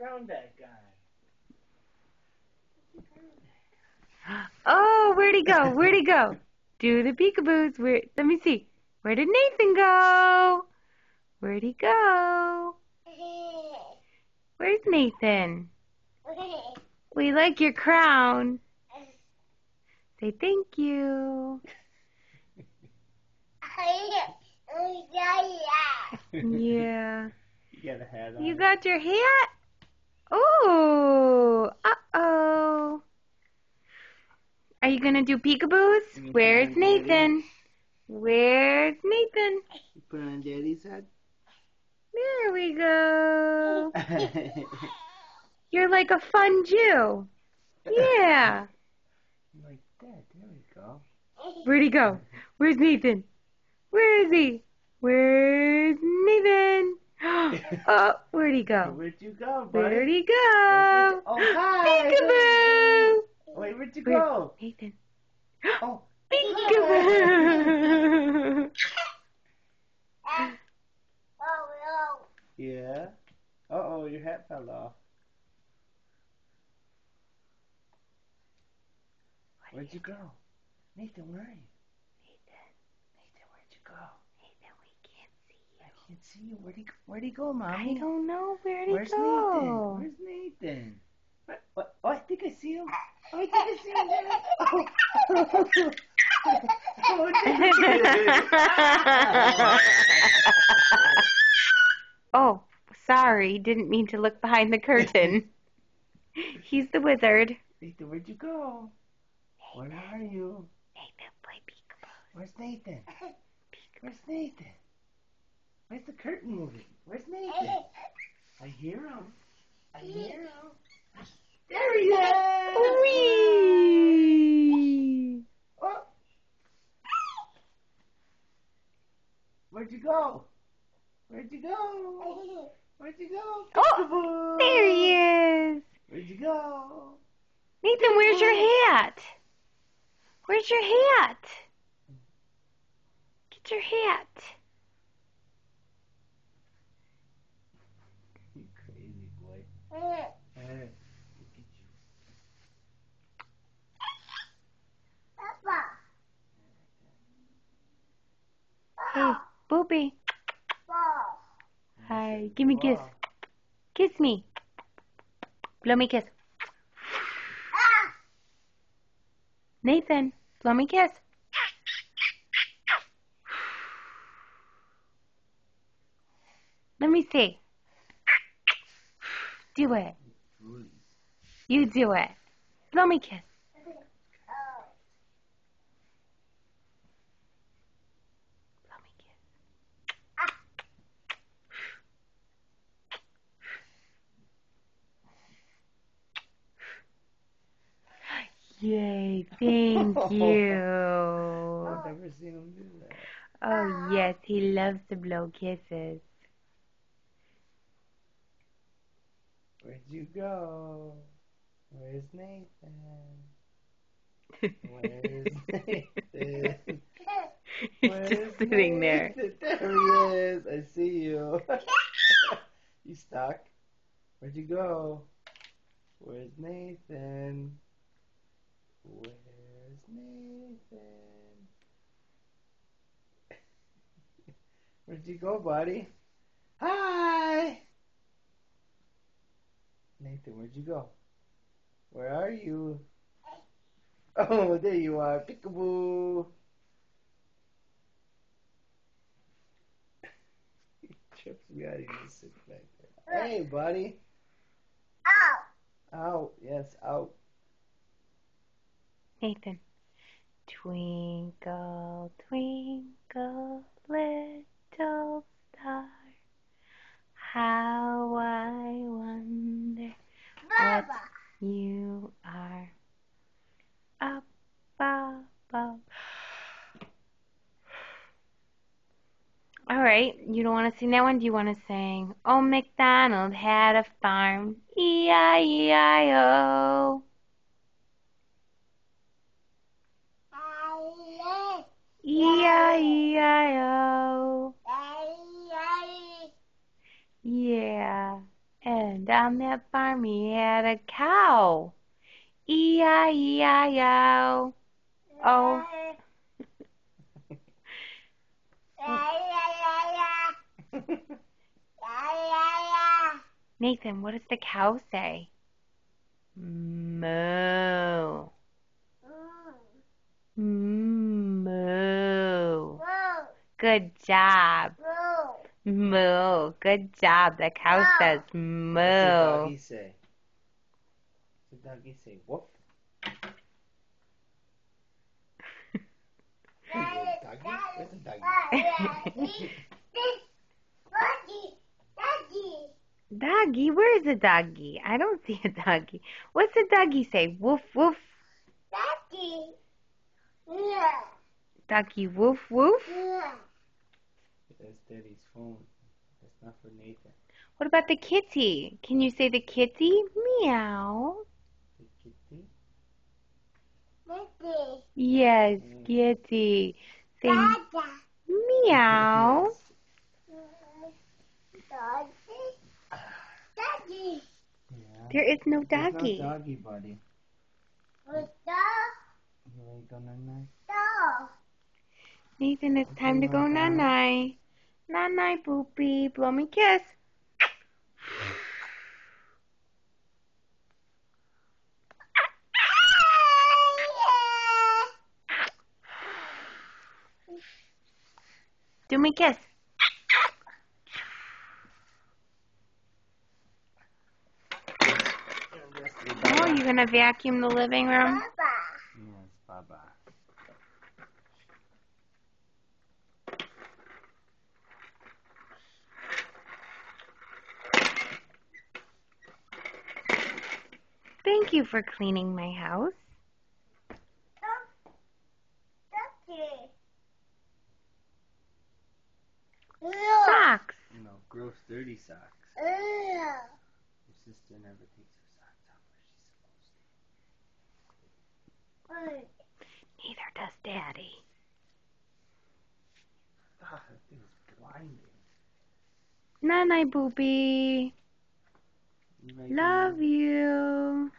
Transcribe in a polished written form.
crowned that guy? Oh, where'd he go? Where'd he go? Do the peekaboos. Let me see. Where did Nathan go? Where'd he go? Where's Nathan? We like your crown. Say thank you. Yeah. You got a hat on. You got your hat? Oh. Uh-oh. Are you gonna do peekaboos? Where's Nathan? Where's Nathan? You put on Daddy's hat? There we go. You're like a fun Jew. Yeah. Like that. There we go. Where'd he go? Where's Nathan? Where is he? Where's Nathan? Oh, where'd he go? Where'd you go, buddy? Where'd he go? Oh, hi. Peekaboo! Wait, where'd you go? Nathan. Oh. Peekaboo! Yeah. Uh-oh, your hat fell off. Where'd you go? Nathan, where are you? Nathan, where'd you go? Nathan, we can't see you. I can't see you. Where'd he go, Mommy? I don't know. Where'd he Where's go? Nathan? Where's Nathan? What? Oh, I think I see him. Oh, I think I see him there. Oh, sorry. Didn't mean to look behind the curtain. He's the wizard. Nathan, where'd you go? Where are you? Nathan, play peekaboo. Where's Nathan? Where's Nathan? Where's the curtain moving? Where's Nathan? I hear him. I hear him. There he is! Whee! Oh. Where'd you go? Where'd you go? Where'd you go? Oh, there he is. Where'd you go? Nathan, where's your hat? Where's your hat? Get your hat. You crazy boy. Hey, look at you. Hey, Boopy. Hi, give me a kiss. Kiss me. Blow me a kiss. Nathan, blow me a kiss. Let me see. Do it. You do it. Blow me a kiss. Blow me a kiss. Yay, thank you. I've never seen him do that. Oh, yes, he loves to blow kisses. Where'd you go? Where's Nathan? Where's Nathan? He's just sitting there. There he is. I see you. You stuck? Where'd you go? Where's Nathan? Where's Nathan? Where'd you go, buddy? Hi! Nathan, where'd you go? Where are you? Oh, there you are. Peekaboo. He trips me out. He just sits back there. Hey, buddy. Out. Out. Yes, out. Nathan. Twinkle, twinkle, little star, how I wonder what you are. Up above. All right, you don't want to sing that one? Do you want to sing, "Oh, MacDonald had a farm, E-I-E-I-O"? E-I-E-I-O. Yeah, and And on that farm he had a cow. E-I-E-I-O. Oh. Nathan, what does the cow say? Moo. Moo. Good job. Moo. Good job. The cow says moo. What's the doggy say? What's the doggy say? Woof. Doggy? Where's the doggy? Doggy? Where's the doggy? I don't see a doggy. What's the doggy say? Woof, woof. Doggy. Yeah. Doggy, woof, woof. Yeah. That's Daddy's phone. That's not for Nathan. What about the kitty? Can you say the kitty? Meow. The kitty? Doggy. Yes, kitty. Say Dada. meow. Doggy. Doggy. Yeah. There is no There's doggy. no doggy, buddy. Dog. You ready to go night-night? Dog. Nathan, it's time to go night-night. Night-night, Boopy. Blow me a kiss. Do me a kiss. Oh, you gonna vacuum the living room? Papa. Yes, Baba. Thank you for cleaning my house. Doggy. Socks. No, gross, dirty socks. Yeah. Your sister never takes her socks off where she's supposed to. Neither does Daddy. Ah, that thing's blinding. Night-night, Boopy. You ready to Love go? you.